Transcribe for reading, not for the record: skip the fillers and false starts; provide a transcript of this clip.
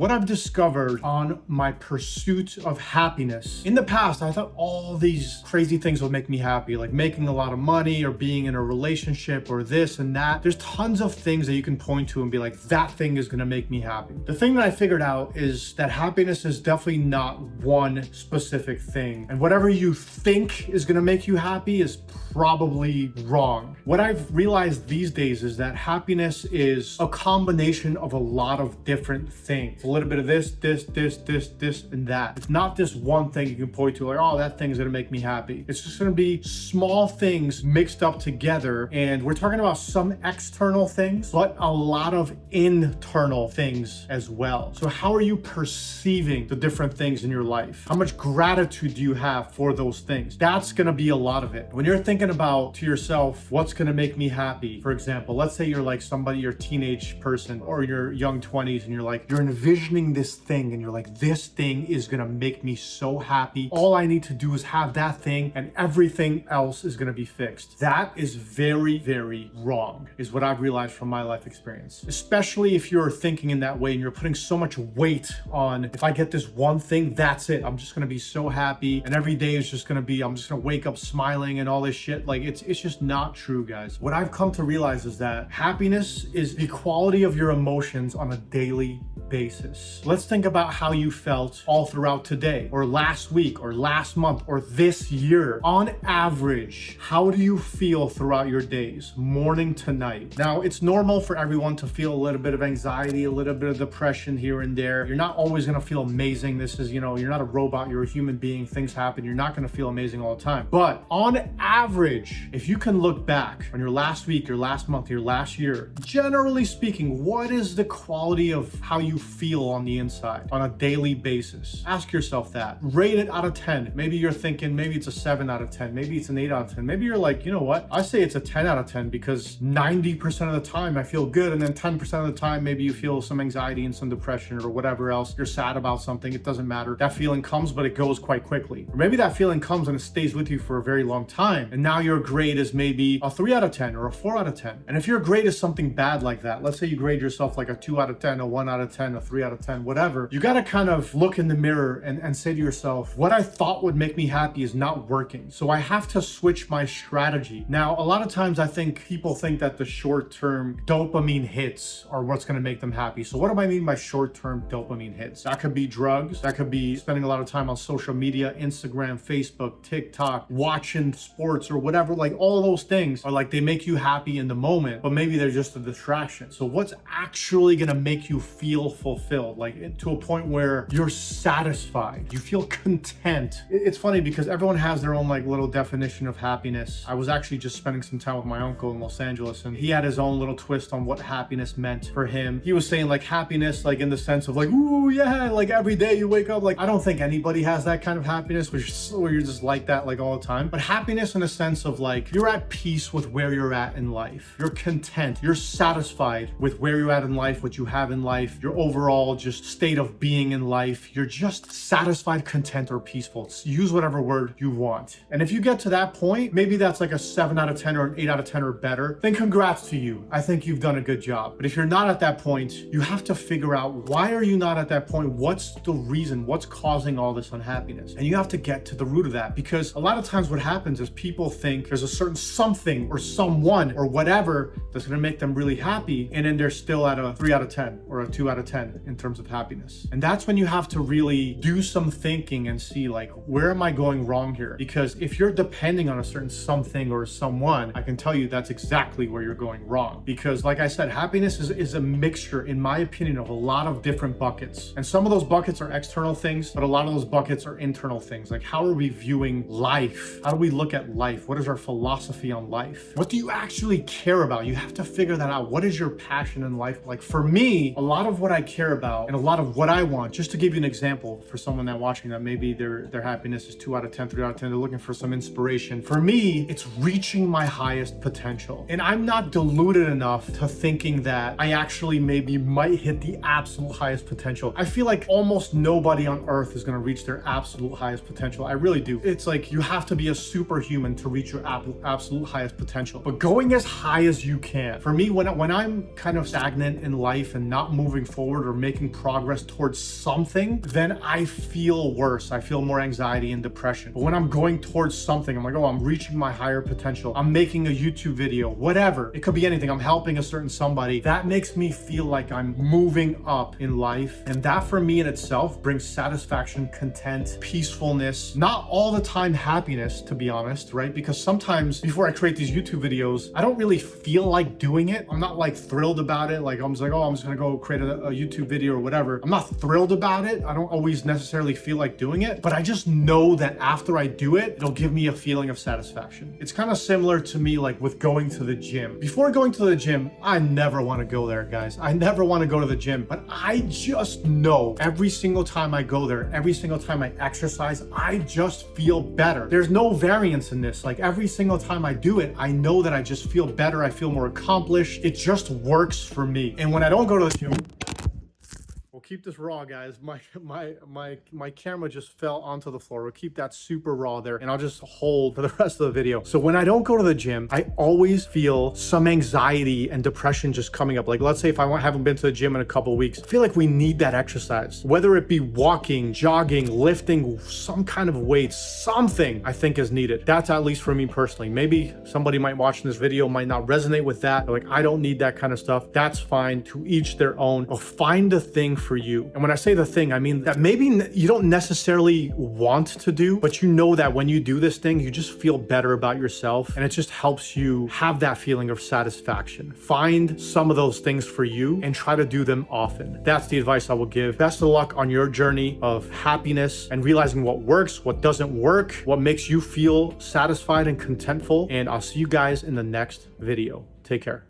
What I've discovered on my pursuit of happiness. In the past, I thought all these crazy things would make me happy, like making a lot of money or being in a relationship or this and that. There's tons of things that you can point to and be like, that thing is gonna make me happy. The thing that I figured out is that happiness is definitely not one specific thing. And whatever you think is gonna make you happy is probably wrong. What I've realized these days is that happiness is a combination of a lot of different things. A little bit of this, and that. It's not this one thing you can point to like, oh, that thing's gonna make me happy. It's just gonna be small things mixed up together. And we're talking about some external things, but a lot of internal things as well. So how are you perceiving the different things in your life? How much gratitude do you have for those things? That's gonna be a lot of it. When you're thinking about to yourself, what's gonna make me happy? For example, let's say you're like somebody, you're a teenage person or your young 20s and you're envisioning this thing and you're like, this thing is gonna make me so happy. All I need to do is have that thing and everything else is gonna be fixed. That is very, very wrong, is what I've realized from my life experience. Especially if you're thinking in that way and you're putting so much weight on, if I get this one thing, that's it. I'm just gonna be so happy and every day is just gonna be, I'm just gonna wake up smiling and all this shit. Like it's just not true, guys. What I've come to realize is that happiness is the quality of your emotions on a daily basis. Let's think about how you felt all throughout today or last week or last month or this year. On average, how do you feel throughout your days, morning to night? Now, it's normal for everyone to feel a little bit of anxiety, a little bit of depression here and there. You're not always gonna feel amazing. This is, you're not a robot, you're a human being, things happen. You're not gonna feel amazing all the time. But on average, if you can look back on your last week, your last month, your last year, generally speaking, what is the quality of how you feel on the inside on a daily basis? Ask yourself that. Rate it out of 10. Maybe you're thinking, maybe it's a 7 out of 10. Maybe it's an 8 out of 10. Maybe you're like, you know what? I say it's a 10 out of 10 because 90% of the time I feel good. And then 10% of the time, maybe you feel some anxiety and some depression or whatever else. You're sad about something. It doesn't matter. That feeling comes, but it goes quite quickly. Or maybe that feeling comes and it stays with you for a very long time. And now your grade is maybe a 3 out of 10 or a 4 out of 10. And if your grade is something bad like that, let's say you grade yourself like a 2 out of 10, a 1 out of 10, a 3 out of 10, whatever, you got to kind of look in the mirror and say to yourself, what I thought would make me happy is not working. So I have to switch my strategy. Now, a lot of times I think people think that the short-term dopamine hits are what's going to make them happy. So what do I mean by short-term dopamine hits? That could be drugs. That could be spending a lot of time on social media, Instagram, Facebook, TikTok, watching sports or whatever. Like all those things are like, they make you happy in the moment, but maybe they're just a distraction. So what's actually going to make you feel fulfilled? Like to a point where you're satisfied, you feel content. It's funny because everyone has their own like little definition of happiness. I was actually just spending some time with my uncle in Los Angeles and he had his own little twist on what happiness meant for him. He was saying like happiness, like in the sense of like, ooh, yeah, like every day you wake up. Like, I don't think anybody has that kind of happiness where you're just like that, like all the time. But happiness in a sense of like, you're at peace with where you're at in life. You're content. You're satisfied with where you're at in life, what you have in life, your overall just state of being in life. You're just satisfied, content, or peaceful. Use whatever word you want. And if you get to that point, maybe that's like a 7 out of 10 or an 8 out of 10 or better, then congrats to you. I think you've done a good job. But if you're not at that point, you have to figure out, why are you not at that point? What's the reason? What's causing all this unhappiness? And you have to get to the root of that, because a lot of times what happens is people think there's a certain something or someone or whatever that's going to make them really happy, and then they're still at a 3 out of 10 or a 2 out of 10 in terms of happiness. And that's when you have to really do some thinking and see like, where am I going wrong here? Because if you're depending on a certain something or someone, I can tell you that's exactly where you're going wrong. Because like I said, happiness is a mixture, in my opinion, of a lot of different buckets. And some of those buckets are external things, but a lot of those buckets are internal things. Like, how are we viewing life? How do we look at life? What is our philosophy on life? What do you actually care about? You have to figure that out. What is your passion in life? Like for me, a lot of what I care about and a lot of what I want, just to give you an example for someone that watching that maybe their happiness is 2 out of 10, 3 out of 10, they're looking for some inspiration. For me, it's reaching my highest potential. And I'm not deluded enough to thinking that I actually maybe might hit the absolute highest potential. I feel like almost nobody on earth is going to reach their absolute highest potential. I really do. It's like you have to be a superhuman to reach your absolute highest potential. But going as high as you can. For me, when I'm kind of stagnant in life and not moving forward or making making progress towards something, then I feel worse. I feel more anxiety and depression. But when I'm going towards something, I'm like, oh, I'm reaching my higher potential. I'm making a YouTube video, whatever. It could be anything. I'm helping a certain somebody. That makes me feel like I'm moving up in life. And that for me in itself brings satisfaction, content, peacefulness, not all the time happiness, to be honest, right? Because sometimes before I create these YouTube videos, I don't really feel like doing it. I'm not like thrilled about it. Like I'm just like, oh, I'm just gonna go create a YouTube video or whatever. I'm not thrilled about it. I don't always necessarily feel like doing it, but I just know that after I do it, it'll give me a feeling of satisfaction. It's kind of similar to me like with going to the gym. Before going to the gym, I never want to go there, guys. I never want to go to the gym, but I just know every single time I go there, every single time I exercise, I just feel better. There's no variance in this. Like every single time I do it, I know that I just feel better. I feel more accomplished. It just works for me. And when I don't go to the gym, we'll keep this raw, guys. My camera just fell onto the floor. We'll keep that super raw there, and I'll just hold for the rest of the video. So when I don't go to the gym, I always feel some anxiety and depression just coming up. Like let's say if I haven't been to the gym in a couple of weeks, I feel like we need that exercise. Whether it be walking, jogging, lifting, some kind of weight, something I think is needed. That's at least for me personally. Maybe somebody might watch this video, might not resonate with that. They're like, I don't need that kind of stuff. That's fine. To each their own. Or find a thing for you. And when I say the thing, I mean that maybe you don't necessarily want to do, but you know that when you do this thing, you just feel better about yourself, and it just helps you have that feeling of satisfaction. Find some of those things for you and try to do them often. That's the advice I will give. Best of luck on your journey of happiness and realizing what works, what doesn't work, what makes you feel satisfied and contentful. And I'll see you guys in the next video. Take care.